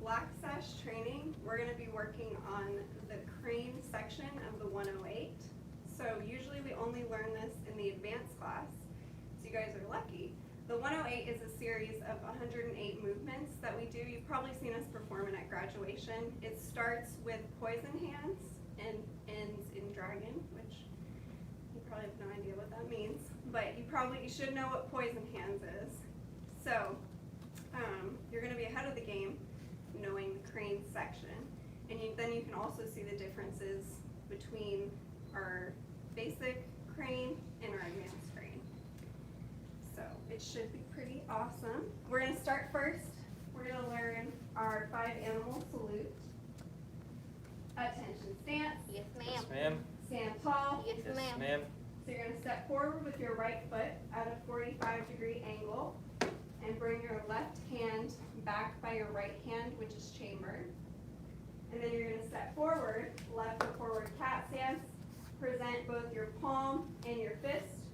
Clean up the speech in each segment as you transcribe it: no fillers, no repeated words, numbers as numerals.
black sash training, we're going to be working on the crane section of the 108. So usually we only learn this in the advanced class, so you guys are lucky. The 108 is a series of 108 movements that we do. You've probably seen us perform it at graduation. It starts with poison hands and ends in dragon, which you probably have no idea what that means, but you should know what poison hands is. So you're going to be ahead of the game knowing the crane section, and then you can also see the differences between our basic crane and our advanced crane. So it should be pretty awesome. We're going to start first. We're going to learn our 5 animal salute. Attention stance. Yes, ma'am. Yes, ma'am. Stand tall. Yes, Yes, ma'am. ma'am. So you're going to step forward with your right foot at a 45-degree angle and bring your left hand back by your right hand, which is chambered. And then you're going to step forward, left or forward cat stance. Present both your palm and your fist.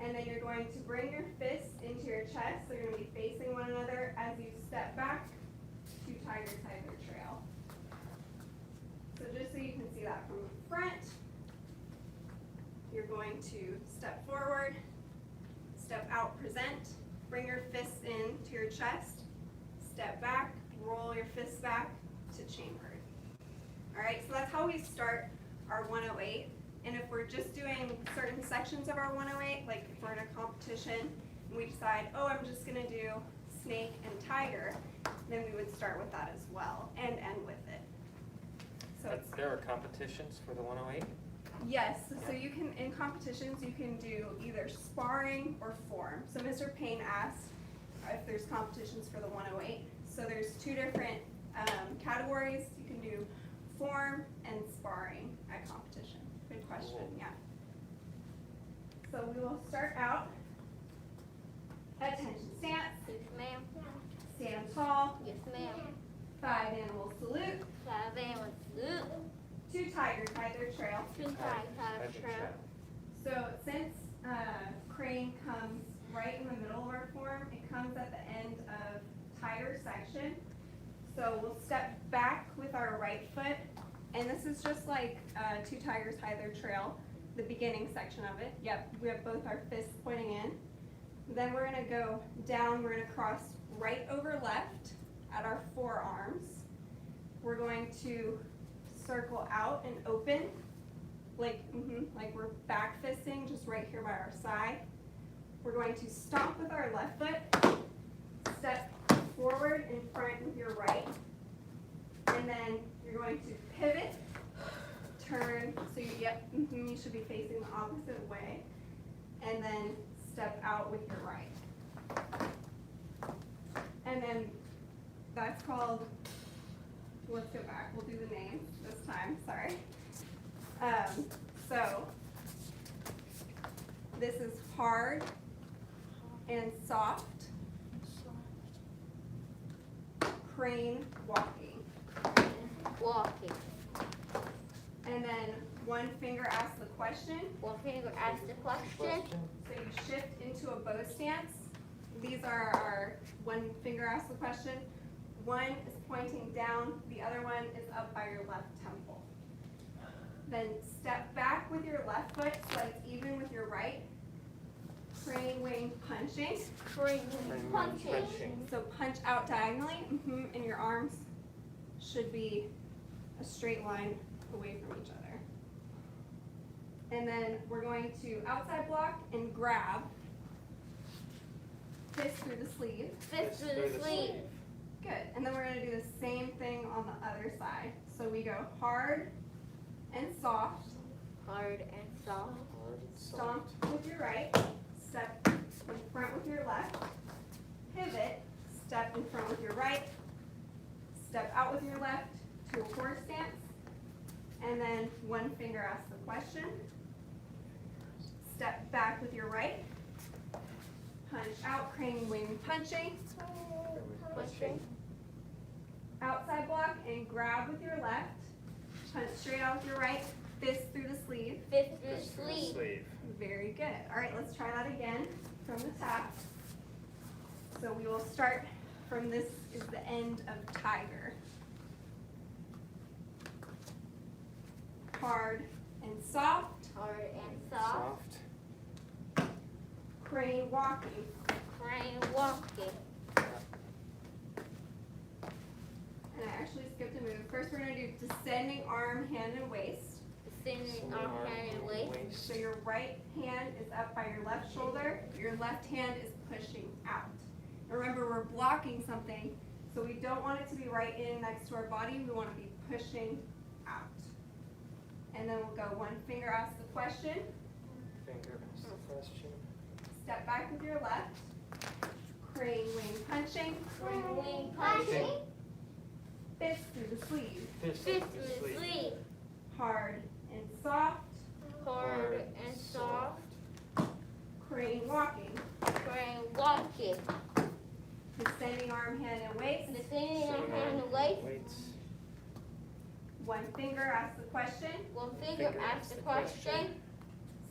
And then you're going to bring your fists into your chest. They're going to be facing one another as you step back to tiger trail. So just so you can see that from the front, you're going to step forward, step out, present, bring your fists in to your chest, step back, roll your fists back to chambered. All right, so that's how we start our 108. And if we're just doing certain sections of our 108, like if we're in a competition and we decide, oh, I'm just going to do snake and tiger, then we would start with that as well and end with it. So it's, There are competitions for the 108? yes, so you can, in competitions, you can do either sparring or form. So Mr. Payne asked if there's competitions for the 108. So there's 2 different categories. You can do form and sparring at competition. Good question, Cool. yeah. So we will start out. Attention stance. Yes, ma'am. Stand tall. Yes, ma'am. 5 animal salute. 5 animal salute. 2 tigers hide their trail. 2 tiger trail. So since crane comes right in the middle of our form, it comes at the end of tiger section. So we'll step back with our right foot, and this is just like 2 tigers hide their trail, the beginning section of it. Yep, we have both our fists pointing in. Then we're gonna go down, we're gonna cross right over left at our forearms. We're going to circle out and open, like we're back fisting, just right here by our side. We're going to stomp with our left foot, step forward in front with your right, and then you're going to pivot, turn, so you should be facing the opposite way, and then step out with your right. And then that's called, let's go back, we'll do the name this time, sorry. So this is hard and soft crane walking. Walking. And then one finger asks the question. One finger asks the question. So you shift into a bow stance. These are our one finger asks the question. One is pointing down, the other one is up by your left temple. Then step back with your left foot so it's even with your right. Crane wing punching. Crane wing punching. So punch out diagonally, and your arms should be a straight line away from each other. And then we're going to outside block and grab. Fist through the sleeve. Fist through the sleeve. Good. And then we're going to do the same thing on the other side. So we go hard and soft. Hard and soft. Stomp with your right. Step in front with your left. Pivot. Step in front with your right. Step out with your left to a horse stance. And then one finger asks the question. Step back with your right. Punch out, crane wing punching. Punching. Outside block and grab with your left. Punch straight out with your right. Fist through the sleeve. Fist through the sleeve. Very good. All right, let's try that again from the top. So we will start from this is the end of tiger. Hard and soft. Hard and soft. Crane walking. Crane walking. And I actually skipped a move. First we're going to do descending arm, hand, and waist. Descending arm, hand, and waist. So your right hand is up by your left shoulder. Your left hand is pushing out. Remember, we're blocking something, so we don't want it to be right in next to our body. We want to be pushing out. And then we'll go one finger, ask the question. Finger, ask the question. Step back with your left. Crane wing punching. Crane wing punching. Fist through the sleeve. Fist through the sleeve. Hard and soft. Hard and soft. Crane walking. Crane walking. Descending arm, hand, and waist. Descending arm, hand, and waist. Weights. One finger, ask the question. One finger, ask the question.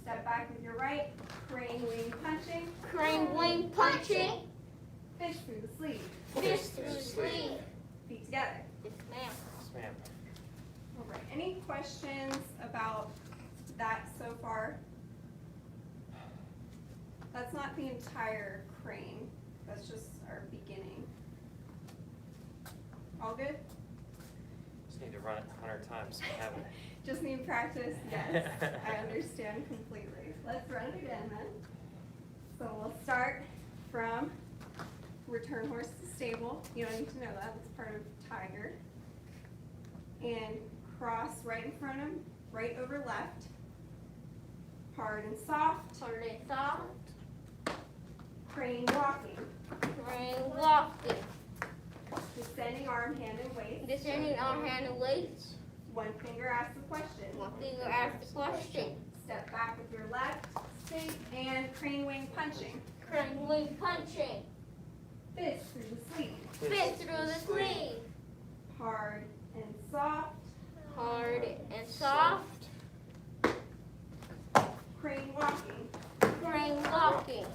Step back with your right. Crane wing punching. Crane wing punching. Fist through the sleeve. Fist through the sleeve. Feet together. Yes, ma'am. Yes, ma'am. All right. Any questions about that so far? That's not the entire crane. That's just our beginning. All good? Just need to run it 100 times. I haven't. Just need practice? Yes. I understand completely. Let's run it again then. So we'll start from return horse to stable. You don't need to know that. It's part of tiger. And cross right in front of him, right over left. Hard and soft. Hard and soft. Crane walking. Crane walking. Descending arm, hand, and waist. Descending arm, hand, and waist. One finger, ask the question. One finger, ask the question. Step back with your left, sink, and crane wing punching. Crane wing punching. Fist through the sleeve. Fist through the sleeve. Hard and soft. Hard and soft. Crane walking. Crane walking.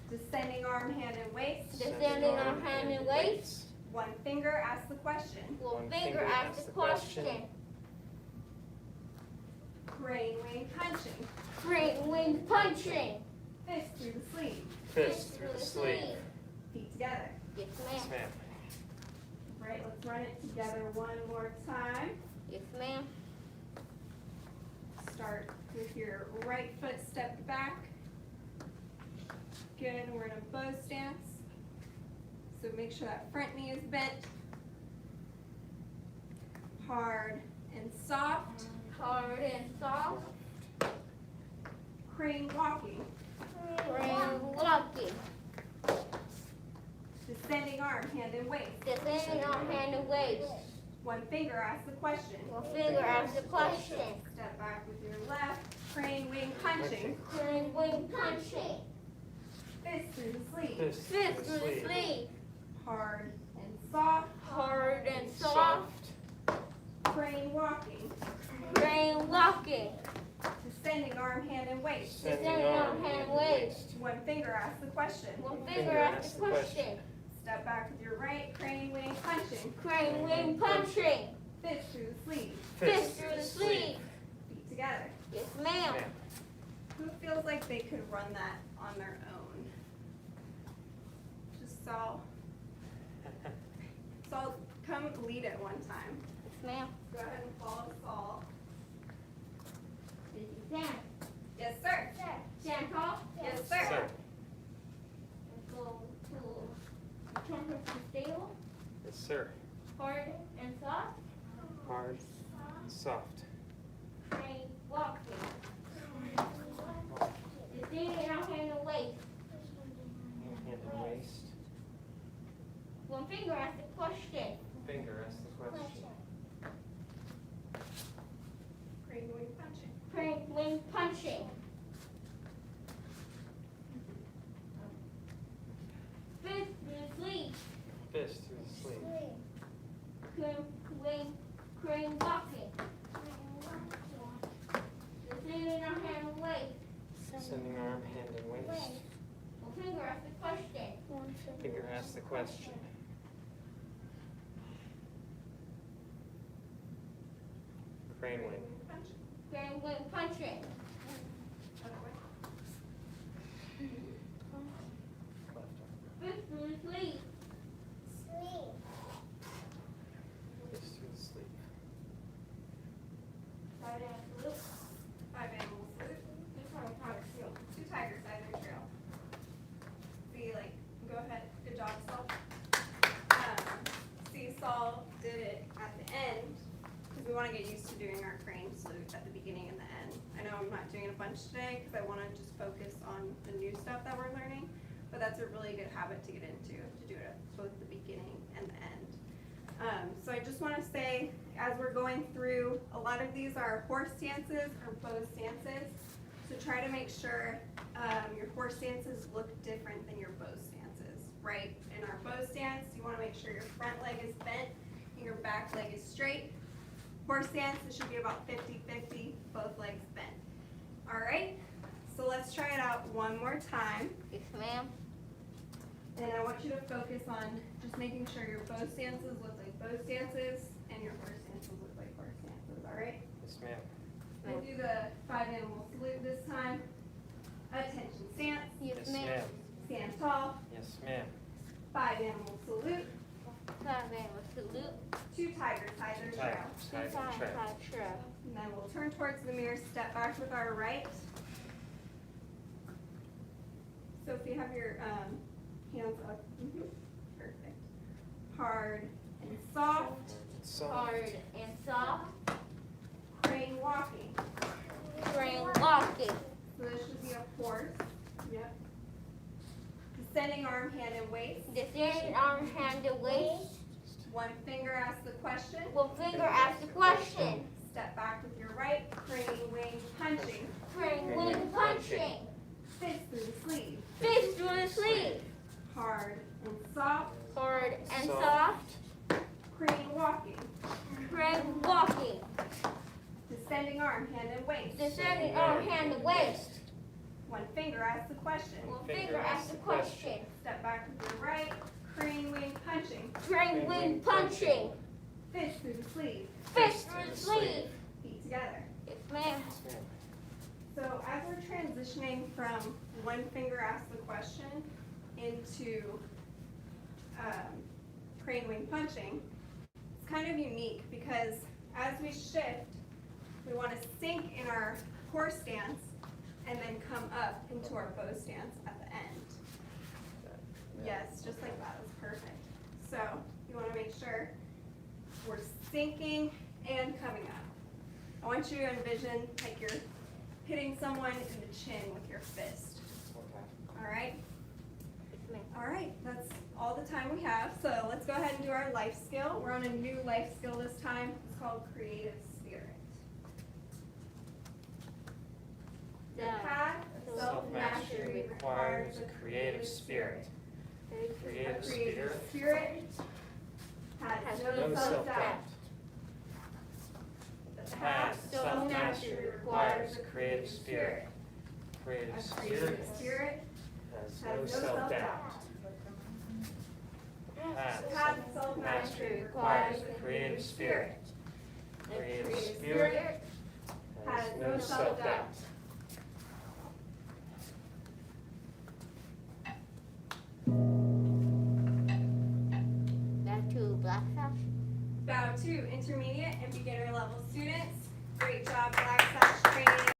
Descending arm, hand, and waist. Descending arm, hand, and waist. One finger, ask the question. One finger, ask the question. Crane wing punching. Crane wing punching. Fist through the sleeve. Fist through the sleeve. Feet together. Yes, Yes, ma'am. ma'am. Right, let's run it together one more time. Yes, ma'am. Start with your right foot stepped back. Good, we're in a bow stance. So make sure that front knee is bent. Hard and soft. Hard and soft. Crane walking. Crane walking. Descending arm, hand and waist. Descending arm, hand, and waist. One finger, ask the question. One finger, ask the question. Step back with your left. Crane wing punching. Crane wing punching. Fist through the sleeve. Fist Fist through the sleeve. Hard and soft. Hard and soft. Crane walking. Crane walking. Descending arm, hand and waist. Descending arm, hand, and waist. One finger, ask the question. One finger, ask the question. Step back with your right. Crane wing punching. Crane wing punching. Fist through the sleeve. Fist through the sleeve. Feet together. Yes, ma'am. Ma'am. Who feels like they could run that on their own? Just Saul, come lead it one time. Yes, ma'am. Go ahead and follow Saul. This is Sam. Yes, sir. Sam call? Yes, sir. Sir. Go to return horse to stable. Yes, sir. Hard and soft. Hard, soft. Crane walking. Descending arm, hand, and waist. Hand and waist. One finger, ask the question. Finger, ask the question. Crane wing punching. Crane wing punching. Fist through the sleeve. Fist through the sleeve. Crane walking. Descending arm, hand, and waist. Descending arm, hand and waist. One finger, ask the question. Finger, ask the question. Crane wing. punching. Crane wing punching. Other way. Left Fist arm. through the sleeve. Fist through the sleeve. Right hand salute. 5 animal salute. This one is hard to feel. 2 tigers, either trail. See, like, go ahead. Good job, Saul. See, Saul did it at the end because we want to get used to doing our crane salute at the beginning and the end. I know I'm not doing it a bunch today because I want to just focus on the new stuff that we're learning, but that's a really good habit to get into, to do it at both the beginning and the end. So I just want to say, as we're going through, a lot of these are horse stances or bow stances. So try to make sure your horse stances look different than your bow stances, right? In our bow stance, you want to make sure your front leg is bent and your back leg is straight. Horse stance, it should be about 50-50, both legs bent. All right, so let's try it out one more time. Yes, ma'am. And I want you to focus on just making sure your bow stances look like bow stances and your horse stances look like horse stances, all right? Yes, ma'am. We'll do the 5 animal salute this time. Attention stance, Yes, Yes, ma'am. ma'am. stand tall, Yes, ma'am. 5 animal salute, 5 animal salute. 2 tigers, side Two or trail. tigers, side and Side, trail. side, trail. And then we'll turn towards the mirror, step back with our right. So if you have your hands up, perfect. Hard and soft, Soft. Hard and soft. crane walking. Crane walking. So this should be a horse. Yep. Descending arm, hand, and waist. Descending arm, hand, and waist. 1 finger asks the question. One finger asks the question. Step back with your right, crane wing punching. Crane wing punching. Fist through the sleeve. Fist through the sleeve. Hard and soft, Hard and Soft. soft. crane walking. Crane walking. Descending arm, hand, and waist. Descending arm, hand, and waist. 1 finger asks the question. One finger asks the question. Step back with your right, crane wing punching. Crane wing punching. Fist through the sleeve. Fist through the sleeve. Feet together. Yes, ma'am. Yes, ma'am. So as we're transitioning from 1 finger asks the question into crane wing punching, it's kind of unique because as we shift, we want to sink in our horse stance and then come up into our bow stance at the end. Yes, just like that, was perfect. So you want to make sure we're sinking and coming up. I want you to envision like you're hitting someone in the chin with your fist. Okay. All right? Yes, ma'am. All right, that's all the time we have. So let's go ahead and do our life skill. We're on a new life skill this time. It's called creative spirit. The path of self-mastery requires a creative spirit. A Creative creative spirit. spirit has Has no No self-doubt. self-doubt. The Path path of self-mastery requires a creative spirit. Creative A creative spirit spirit has has no no self-doubt. self-doubt. Path The of path of self-mastery requires a creative spirit. Creative spirit has no self-doubt. Back to Black House. Bow to intermediate and beginner level students. Great job, Black